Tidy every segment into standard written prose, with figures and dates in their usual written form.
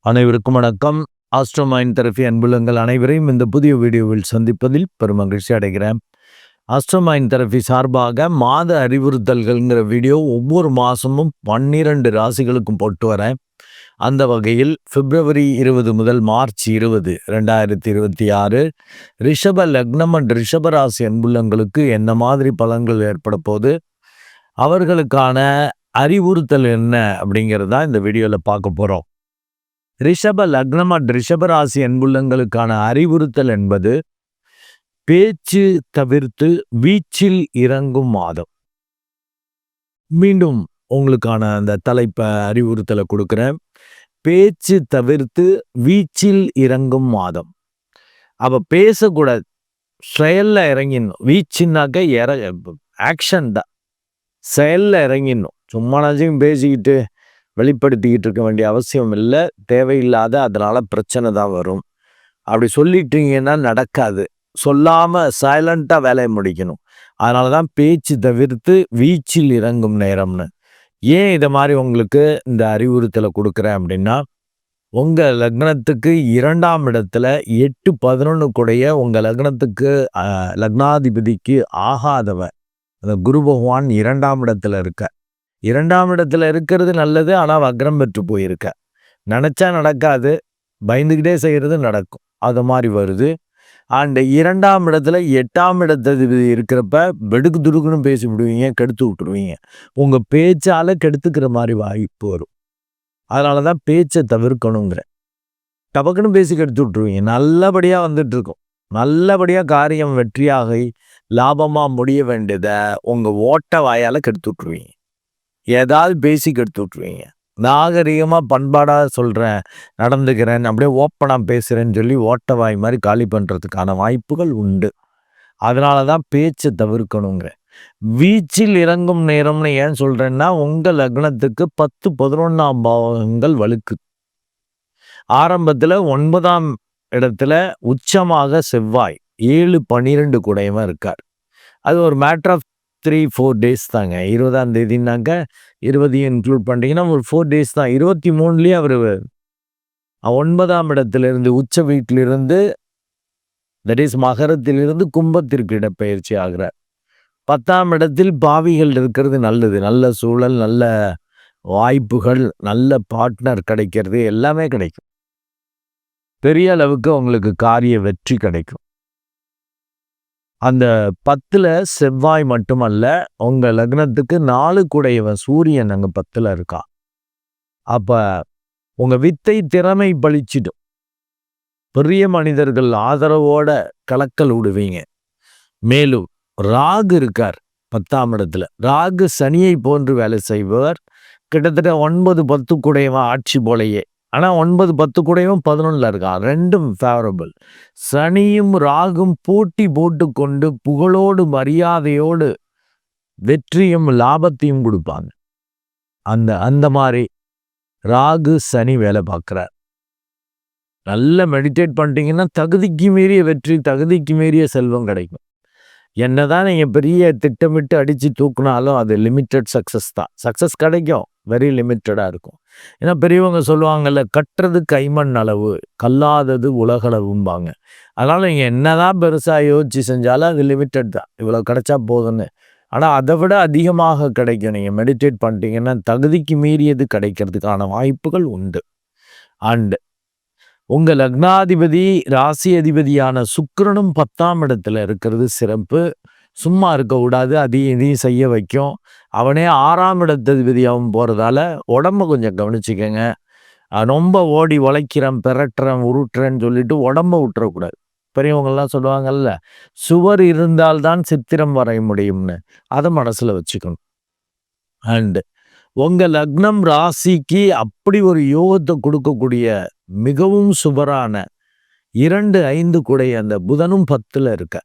அனைவருக்கும் வணக்கம். ஆஸ்ட்ரோமைண்ட் தெரபி அன்புள்ளங்கள் அனைவரையும் இந்த புதிய வீடியோவில் சந்திப்பதில் பெருமகிழ்ச்சி அடைகிறேன். ஆஸ்ட்ரோமைண்ட் தெரபி சார்பாக மாத அறிவுறுத்தல்கள்ங்கிற வீடியோ ஒவ்வொரு மாதமும் 12 ராசிகளுக்கும் போட்டு வரேன். அந்த வகையில் பிப்ரவரி 20 முதல் மார்ச் 20, 2026 ரிஷப லக்னம் அண்ட் ரிஷப ராசி அன்புள்ளங்களுக்கு என்ன மாதிரி பலன்கள் ஏற்பட போது, அவர்களுக்கான அறிவுறுத்தல் என்ன அப்படிங்கிறதா இந்த வீடியோவில் பார்க்க போகிறோம். ரிஷப லக்னம் அண்ட் ரிஷபராசி அன்புள்ளங்களுக்கான அறிவுறுத்தல் என்பது பேச்சு தவிர்த்து வீச்சில் இறங்கும் மாதம். மீண்டும் உங்களுக்கான அந்த தலைப்பை அறிவுறுத்தலை கொடுக்குறேன். பேச்சு தவிர்த்து வீச்சில் இறங்கும் மாதம். அப்ப பேசக்கூடாது, செயல்ல இறங்கிடணும். வீச்சுனாக்க ஆக்ஷன் தான், செயல்ல இறங்கிடணும். சும்மா நாச்சும் பேசிக்கிட்டு வெளிப்படுத்திக்கிட்டு இருக்க வேண்டிய அவசியம் இல்லை, தேவையில்லாத. அதனால பிரச்சனை தான் வரும். அப்படி சொல்லிட்டீங்கன்னா நடக்காது. சொல்லாம சைலண்டா வேலையை முடிக்கணும். அதனால தான் பேச்சு தவிர்த்து வீச்சில் இறங்கும் நேரம்னு. ஏன் இதை மாதிரி உங்களுக்கு இந்த அறிவுறுத்தலை கொடுக்குறேன் அப்படின்னா, உங்க லக்னத்துக்கு 2ஆம் இடத்துல 8-11 கூடைய உங்க லக்னத்துக்கு லக்னாதிபதிக்கு ஆகாதவன் அந்த குரு பகவான் 2ஆம் இடத்துல இருக்க. 2ஆம் இடத்துல இருக்கிறது நல்லது, ஆனால் வக்ரம் பெற்று போயிருக்க. நினச்சா நடக்காது, பயந்துக்கிட்டே செய்கிறது நடக்கும். அது மாதிரி வருது. அண்ட் 2ஆம் இடத்துல 8ஆம் இடத்துல இருக்கிறப்ப வெடுக்கு துடுக்குன்னு பேசி விடுவீங்க, கெடுத்து விட்டுருவீங்க. உங்கள் பேச்சால் கெடுத்துக்கிற மாதிரி வாய்ப்பு வரும். அதனால தான் பேச்சை தவிர்க்கணுங்கிற. டபக்குன்னு பேசி கெடுத்து விட்டுருவீங்க. நல்லபடியாக வந்துட்டு இருக்கும், நல்லபடியாக காரியம் வெற்றியாக லாபமாக முடிய வேண்டியதை உங்கள் ஓட்ட வாயால் கெடுத்து விட்டுருவீங்க. ஏதாவது பேசிக் எடுத்து விட்டுருவீங்க. நாகரிகமாக பண்பாடாக சொல்கிறேன், நடந்துக்கிறேன், அப்படியே ஓப்பனாக பேசுகிறேன்னு சொல்லி ஓட்டவாய் மாதிரி காலி பண்ணுறதுக்கான வாய்ப்புகள் உண்டு. அதனால தான் பேச்சை தவிர்க்கணுங்கிற. வீச்சில் இறங்கும் நேரம்னு ஏன் சொல்கிறேன்னா, உங்கள் லக்னத்துக்கு 10-11ஆம் பாவங்கள் வலுக்கு. ஆரம்பத்தில் 9ஆம் இடத்துல உச்சமாக செவ்வாய் 7-12 கூடையமாக இருக்கார். அது ஒரு மேட்டர் ஆஃப் 3-4 டேஸ் தாங்க. 20ஆம் தேதினாக்க 20 இன்க்ளூட் பண்ணிட்டீங்கன்னா ஒரு 4 டேஸ் தான். 23லயே அவர் 9ஆம் இடத்திலிருந்து உச்ச வீட்டிலிருந்து, தட் இஸ் மகரத்திலிருந்து கும்பத்திற்கு இடப்பெயர்ச்சி ஆகிறார். 10ஆம் இடத்தில் பாவிகள் இருக்கிறது நல்லது. நல்ல சூழல், நல்ல வாய்ப்புகள், நல்ல பார்ட்னர் கிடைக்கிறது, எல்லாமே கிடைக்கும். பெரிய அளவுக்கு உங்களுக்கு காரிய வெற்றி கிடைக்கும். அந்த 10ல் செவ்வாய் மட்டுமல்ல, உங்க லக்னத்துக்கு 4 கூடையவன் சூரியன் அங்க 10ல் இருக்கான். அப்ப உங்க வித்தை திறமை பளிச்சிடும். பெரிய மனிதர்கள் ஆதரவோட கலக்கல் விடுவீங்க. மேலும் ராகு இருக்கார் 10ஆம் இடத்துல. ராகு சனியை போன்று வேலை செய்பவர். கிட்டத்தட்ட 9-10 கூடையவன் ஆட்சி போலையே. ஆனால் 9-10 கூடையும் 11ல் இருக்கான். ரெண்டும் ஃபேவரபிள். சனியும் ராகும் போட்டி போட்டு கொண்டு புகழோடு மரியாதையோடு வெற்றியும் லாபத்தையும் கொடுப்பாங்க. அந்த மாதிரி ராகு சனி வேலை பார்க்குறார். நல்லா மெடிடேட் பண்ணிட்டீங்கன்னா தகுதிக்கு மீறிய வெற்றி, தகுதிக்கு மீறிய செல்வம் கிடைக்கும். என்னதான் நீங்கள் பெரிய திட்டமிட்டு அடித்து தூக்குனாலும் அது லிமிட்டட் சக்ஸஸ் தான். சக்ஸஸ் கிடைக்கும், வெரி லிமிட்டடாக இருக்கும். ஏன்னா பெரியவங்க சொல்லுவாங்கல்ல, கட்டுறது கைமண் அளவு, கல்லாதது உலகளவும்பாங்க. அதனால் நீங்கள் என்னதான் பெருசாக யோசிச்சு செஞ்சாலும் அது லிமிட்டட் தான். இவ்வளோ கிடைச்சா போதுன்னு. ஆனால் அதை விட அதிகமாக கிடைக்கும். நீங்கள் மெடிடேட் பண்ணிட்டீங்கன்னா தகுதிக்கு மீறியது கிடைக்கிறதுக்கான வாய்ப்புகள் உண்டு. அண்டு உங்கள் லக்னாதிபதி ராசி அதிபதியான சுக்கிரனும் 10ஆம் இடத்துல இருக்கிறது சிறப்பு. சும்மா இருக்கக்கூடாது, அதையும் இதையும் செய்ய வைக்கும். அவனே 6ஆம் இடத்ததிபதியாகவும் போகிறதால உடம்ப கொஞ்சம் கவனிச்சுக்கங்க. ரொம்ப ஓடி உழைக்கிறேன், பெரட்டுறேன், உருட்டுறேன்னு சொல்லிட்டு உடம்ப விட்டுறக்கூடாது. பெரியவங்கள்லாம் சொல்லுவாங்கல்ல, சுவர் இருந்தால்தான் சித்திரம் வரைய முடியும்னு. அதை மனசில் வச்சுக்கணும். அண்டு உங்கள் லக்னம் ராசிக்கு அப்படி ஒரு யோகத்தை கொடுக்கக்கூடிய மிகவும் சுபரான 2-5 கூடைய அந்த புதனும் 10ல் இருக்க.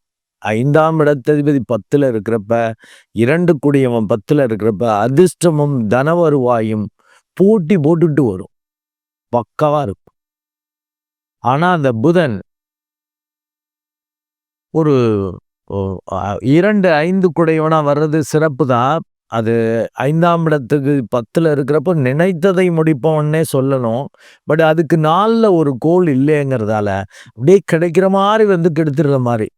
5ஆம் இடத்ததிபதி 10ல் இருக்கிறப்ப, 2 கூடியவன் 10ல் இருக்கிறப்ப அதிர்ஷ்டமும் தன வருவாயும் போட்டி போட்டுட்டு வரும். பக்காவா இருக்கும். ஆனால் அந்த புதன் ஒரு 2-5 கூடையவனா வர்றது சிறப்பு தான். அது 5ஆம் இடத்துக்கு 10ல இருக்கிறப்போ நினைத்ததை முடிப்போம்னே சொல்லணும். பட் அதுக்கு 4ல ஒரு கோள் இல்லைங்கிறதால, அப்படியே கிடைக்கிற மாரி வந்து கெடுத்துடுற மாரி.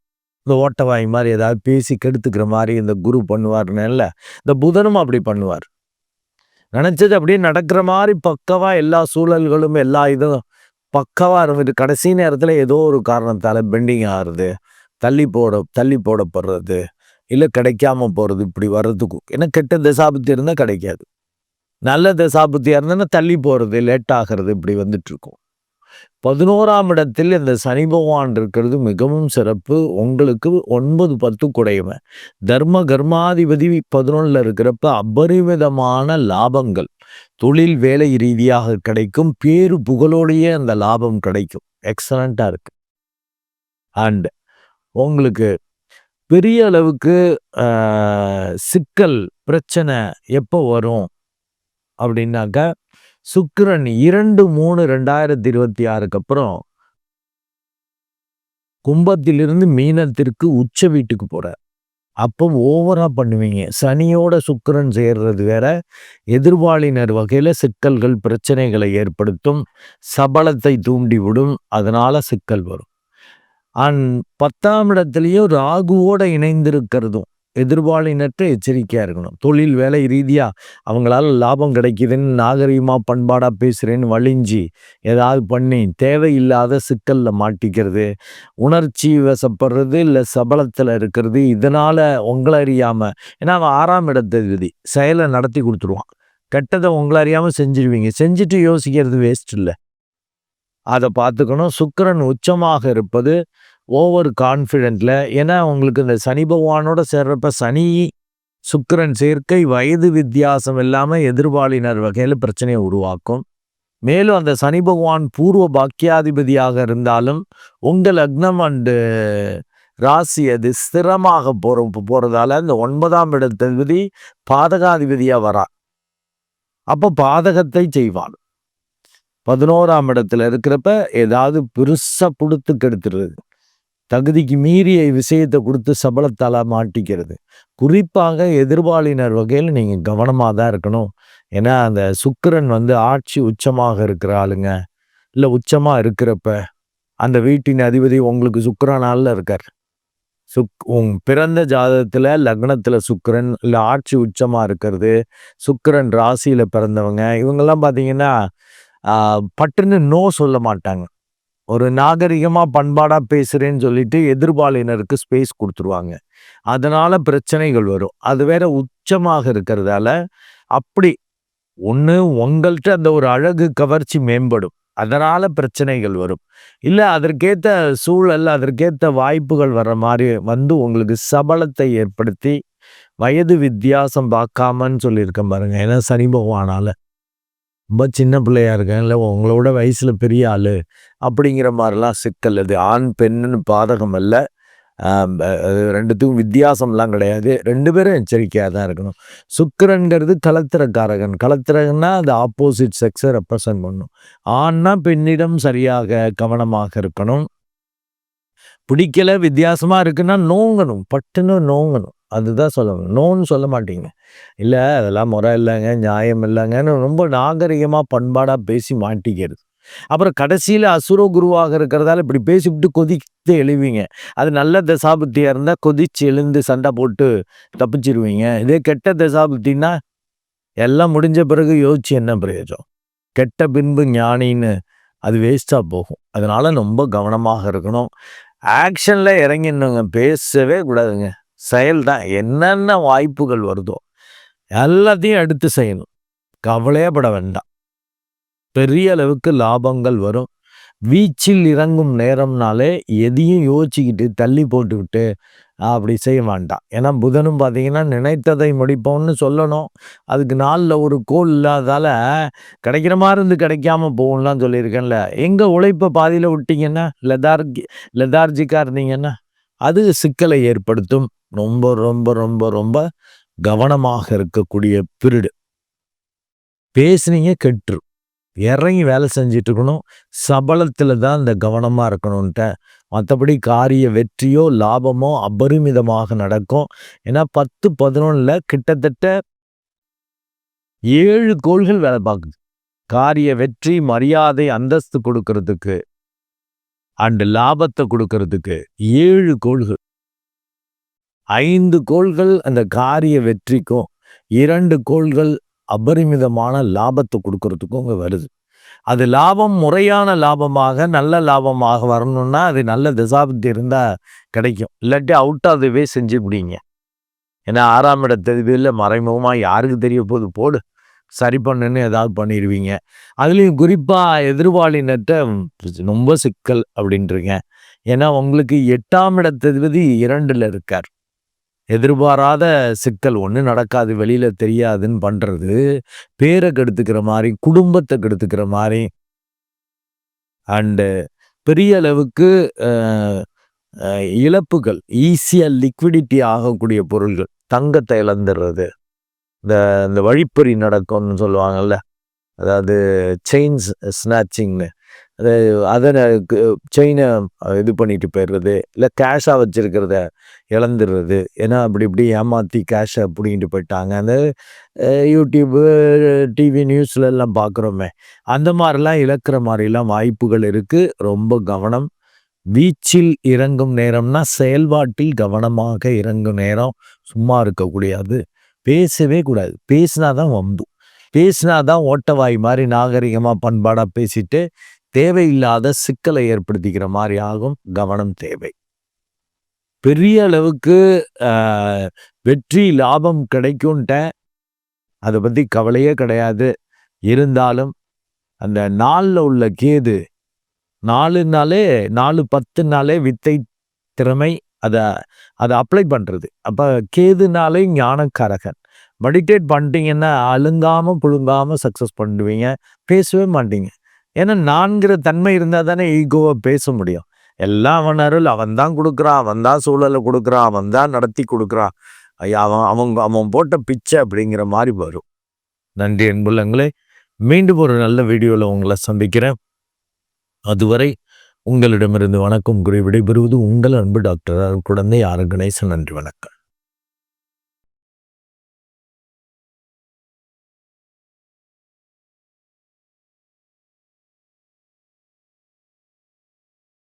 இந்த ஓட்டவாய் மாரி ஏதாவது பேசி கெடுத்துக்கிற மாரி இந்த குரு பண்ணுவாருன்னேல்ல. இந்த புதனும் அப்படி பண்ணுவார். நெனச்சது அப்படியே நடக்கிற மாரி பக்காவா எல்லா சூழல்களும், எல்லா இதும் பக்காவா இருந்துட்டு, கடைசி நேரத்தில ஏதோ ஒரு காரணத்தால பெண்டிங் ஆகுறது, தள்ளி போடப்படுறது, இல்ல கிடைக்காம போறது, இப்படி வர்றதுக்கு ஏன்னா கெட்ட தசாபுத்தி இருந்தா கிடைக்காது. நல்ல தசாபுத்தியா இருந்ததுன்னா தள்ளி போறது, லேட் ஆகுறது இப்படி வந்துட்டுருக்கும். 11ஆம் இடத்தில் இந்த சனி பகவான் இருக்கிறது மிகவும் சிறப்பு. உங்களுக்கு 9, 10 குடையவன். தர்ம கர்மாதிபதி 11ல இருக்கிறப்ப அபரிமிதமான லாபங்கள். தொழில் வேலை ரீதியாக கிடைக்கும். பேரு புகழோடையே அந்த லாபம் கிடைக்கும். எக்ஸலன்ட்டா இருக்கு. அண்ட் உங்களுக்கு பெரிய அளவுக்கு அ சிக்கல், பிரச்சனை எப்போ வரும் அப்படின்னாக்கா, சுக்கிரன் 2/3/2026க்கு அப்புறம் கும்பத்திலிருந்து மீனத்திற்கு உச்ச வீட்டுக்கு போறார். அப்போ ஓவரா பண்ணுவீங்க. சனியோட சுக்கிரன் சேர்றது வேற, எதிர்பாலினர் வகையில சிக்கல்கள், பிரச்சனைகளை ஏற்படுத்தும். சபலத்தை தூண்டிவிடும். அதனால சிக்கல் வரும். 10ஆம் இடத்திலேயும் ராகுவோட இணைந்திருக்கிறதும் எதிர்பாலினற்ற எச்சரிக்கையா இருக்கணும். தொழில் வேலை ரீதியா அவங்களால லாபம் கிடைக்குதுன்னு நாகரிகமா பண்பாடா பேசுறேன்னு வழிஞ்சி ஏதாவது பண்ணி தேவையில்லாத சிக்கல்ல மாட்டிக்கிறது, உணர்ச்சி வசப்படுறது, இல்லை சபலத்தில் இருக்கிறது. இதனால உங்களை அறியாம, ஏன்னா அவன் 6ஆம் இடத்ததிபதி செயலை நடத்தி கொடுத்துருவான். கெட்டதை உங்களை அறியாம செஞ்சிருவீங்க. செஞ்சுட்டு யோசிக்கிறது வேஸ்ட் இல்லை. அதை பார்த்துக்கணும். சுக்கிரன் உச்சமாக இருப்பது ஓவர் கான்ஃபிடென்ட்ல, ஏன்னா உங்களுக்கு இந்த சனி பகவானோட சேர்றப்ப சனி சுக்கிரன் சேர்க்கை வயது வித்தியாசம் இல்லாமல் எதிர்பாலினர் வகையில் பிரச்சனையை உருவாக்கும். மேலும் அந்த சனி பகவான் பூர்வ பாக்கியாதிபதியாக இருந்தாலும் உங்கள் லக்னம் அண்டு ராசி அது ஸ்திரமாக போறதால இந்த 9ஆம் இடத்ததிபதி பாதகாதிபதியா வரா. அப்போ பாதகத்தை செய்வான். 11ஆம் இடத்துல இருக்கிறப்ப ஏதாவது பெருசா கொடுத்து கெடுத்துடுறது, தகுதிக்கு மீறிய விஷயத்தை கொடுத்து சபலத்தால மாட்டிக்கிறது. குறிப்பாக எதிர்பாலினர் வகையில் நீங்க கவனமா தான் இருக்கணும். ஏன்னா அந்த சுக்கிரன் வந்து ஆட்சி உச்சமாக இருக்கிற ஆளுங்க, இல்ல உச்சமா இருக்கிறப்ப அந்த வீட்டின் அதிபதி உங்களுக்கு சுக்கிரனால இருக்கார். உங்க பிறந்த ஜாதகத்துல லக்னத்துல சுக்கிரன் இல்ல ஆட்சி உச்சமா இருக்கிறது, சுக்கிரன் ராசியில பிறந்தவங்க இவங்கெல்லாம் பாத்தீங்கன்னா பட்டுன்னு நோ சொல்ல மாட்டாங்க. ஒரு நாகரிகமா பண்பாடா பேசுறேன்னு சொல்லிட்டு எதிர்பாலினருக்கு ஸ்பேஸ் கொடுத்துருவாங்க. அதனால பிரச்சனைகள் வரும். அது வேற உச்சமாக இருக்கிறதால அப்படி ஒண்ணு உங்கள்கிட்ட அந்த ஒரு அழகு கவர்ச்சி மேம்படும். அதனால பிரச்சனைகள் வரும். இல்ல அதற்கேத்த சூழல், அதற்கேத்த வாய்ப்புகள் வர்ற மாதிரி வந்து உங்களுக்கு சபலத்தை ஏற்படுத்தி, வயது வித்தியாசம் பார்க்காமன்னு சொல்லியிருக்கேன் பாருங்க. ஏன்னா சனி பகவானால ரொம்ப சின்ன பிள்ளையா இருக்கேன், இல்லை உங்களோட வயசுல பெரிய ஆளு அப்படிங்கிற மாதிரிலாம் சிக்கல். அது ஆண் பெண்ணுன்னு பாதகம் அல்ல. அது 2த்துக்கும் வித்தியாசம்லாம் கிடையாது. 2 பேரும் எச்சரிக்கையாக தான் இருக்கணும். சுக்கிரன்கிறது கலத்திரக்காரகன். கலத்திரகன்னா அது ஆப்போசிட் செக்ஸை ரெப்ரசன்ட் பண்ணும். ஆண்னா பெண்ணிடம் சரியாக கவனமாக இருக்கணும். பிடிக்கல, வித்தியாசமா இருக்குன்னா நோங்கணும், பட்டுன்னு நோங்கணும். அதுதான் சொல்லணும். நோன்னு சொல்ல மாட்டீங்க. இல்லை அதெல்லாம் முறை இல்லைங்க, நியாயம் இல்லைங்கன்னு ரொம்ப நாகரிகமாக பண்பாடாக பேசி மாட்டிக்கிறது. அப்புறம் கடைசியில் அசுர குருவாக இருக்கிறதால இப்படி பேசிவிட்டு கொதித்து எழுவீங்க. அது நல்ல தசாபுத்தியாக இருந்தால் கொதிச்சு எழுந்து சண்டை போட்டு தப்பிச்சிருவீங்க. இதே கெட்ட தசாபுத்தின்னா எல்லாம் முடிஞ்ச பிறகு யோசிச்சு என்ன பிரயோஜனம்? கெட்ட பின்பு ஞானின்னு அது வேஸ்ட்டாக போகும். அதனால ரொம்ப கவனமாக இருக்கணும். ஆக்ஷனில் இறங்கிடணுங்க, பேசவே கூடாதுங்க. செயல் தான். என்னென்ன வாய்ப்புகள் வருதோ எல்லாத்தையும் எடுத்து செய்யணும். கவலையப்பட வேண்டாம். பெரிய அளவுக்கு லாபங்கள் வரும். வீச்சில் இறங்கும் நேரம்னாலே எதையும் யோசிச்சுக்கிட்டு தள்ளி போட்டுக்கிட்டு அப்படி செய்ய வேண்டாம். ஏன்னா புதனும் பார்த்தீங்கன்னா நினைத்ததை முடிப்போம்னு சொல்லணும். அதுக்கு நாளில் ஒரு கோள் இல்லாதால கிடைக்கிற மாதிரி இருந்து கிடைக்காம போகும்லாம் சொல்லியிருக்கேன்ல. எங்கே உழைப்பை பாதியில் விட்டீங்கன்னா, லெதார்ஜிக்காக இருந்தீங்கன்னா அது சிக்கலை ஏற்படுத்தும். ரொம்ப ரொம்ப ரொம்ப ரொம்ப கவனமாக இருக்கக்கூடிய பீரியடு. பேசுனீங்க கெட்டுரும். இறங்கி வேலை செஞ்சுட்டு இருக்கணும். சபலத்தில் தான் இந்த கவனமாக இருக்கணும்ன்ட்ட. மற்றபடி காரிய வெற்றியோ லாபமோ அபரிமிதமாக நடக்கும். ஏன்னா 10, 11ல் கிட்டத்தட்ட 7 கோள்கள் வேலை பார்க்குது. காரிய வெற்றி, மரியாதை, அந்தஸ்து கொடுக்கறதுக்கு அண்ட் லாபத்தை கொடுக்கறதுக்கு 7 கோள்கள். 5 கோள்கள் அந்த காரிய வெற்றிக்கும், 2 கோள்கள் அபரிமிதமான லாபத்தை கொடுக்கறதுக்கும் அங்க வருது. அது லாபம் முறையான லாபமாக, நல்ல லாபமாக வரணும்னா அது நல்ல தசாபுத்தி இருந்தா கிடைக்கும். இல்லாட்டி அவுட் ஆஃப் தி வே செஞ்சு முடியுங்க. ஏன்னா 6ஆம் இடத்ததிபதியில் மறைமுகமாக யாருக்கு தெரிய போகுது, போடு சரி பண்ணுன்னு ஏதாவது பண்ணிடுவீங்க. அதுலேயும் குறிப்பாக எதிர்வாளினர்கிட்ட ரொம்ப சிக்கல் அப்படின்றீங்க. ஏன்னா உங்களுக்கு 8ஆம் இடத்ததிபதி 2ல் இருக்கார். எதிர்பாராத சிக்கல் ஒன்று நடக்காது, வெளியில் தெரியாதுன்னு பண்ணுறது பேரை கெடுத்துக்கிற மாதிரி, குடும்பத்தை கெடுத்துக்கிற மாதிரி அண்டு பெரிய அளவுக்கு இழப்புகள், ஈஸியாக லிக்விடிட்டி ஆகக்கூடிய பொருள்கள், தங்கத்தை இழந்துடுறது, இந்த வழிப்பறி நடக்கும்னு சொல்லுவாங்கள்ல, அதாவது செயின்ஸ் ஸ்நாச்சிங்னு, அதை செயினை இது பண்ணிட்டு போயிடுறது, இல்லை கேஷாக வச்சுருக்கிறத இழந்துடுறது. ஏன்னா அப்படி இப்படி ஏமாற்றி கேஷை பிடிங்கிட்டு போயிட்டாங்க. அந்த யூடியூப்பு, டிவி நியூஸ்ல எல்லாம் பார்க்குறோமே, அந்த மாதிரிலாம் இழக்கிற மாதிரிலாம் வாய்ப்புகள் இருக்குது. ரொம்ப கவனம். வீச்சில் இறங்கும் நேரம்னா செயல்பாட்டில் கவனமாக இறங்கும் நேரம். சும்மா இருக்கக்கூடாது, பேசவே கூடாது. பேசினாதான் வம்பு, பேசினாதான் ஓட்டவாய் மாதிரி நாகரிகமாக பண்பாடாக பேசிட்டு தேவையில்லாத சிக்கலை ஏற்படுத்திக்கிற மாதிரி ஆகும். கவனம் தேவை. பெரிய அளவுக்கு வெற்றி லாபம் கிடைக்கும்ட்ட, அதை பற்றி கவலையே கிடையாது. இருந்தாலும் அந்த நாளில் உள்ள கேது 4-10 வித்தை திறமை அதை அப்ளை பண்ணுறது. அப்போ கேதுனாலே ஞானக்காரகன். மெடிடேட் பண்ணிட்டீங்கன்னா அழுங்காமல் புழுங்காமல் சக்ஸஸ் பண்ணுவீங்க. பேசவே மாட்டீங்க. ஏன்னா நான்கிற தன்மை இருந்தால் தானே ஈகோவை பேச முடியும். எல்லாம் அவன் அருள், அவன் தான் கொடுக்குறான், அவன் தான் சூழலை கொடுக்குறான், அவன் தான் நடத்தி கொடுக்குறான், அவன் போட்ட பிச்சை அப்படிங்கிற மாதிரி வரும். நன்றி அன்புள்ளங்களே. மீண்டும் ஒரு நல்ல வீடியோவில் உங்களை சந்திக்கிறேன். அதுவரை உங்களிடமிருந்து வணக்கம் கூறி விடைபெறுவது உங்கள் அன்பு டாக்டர் குழந்தை ஆர் கணேசன். நன்றி, வணக்கம்.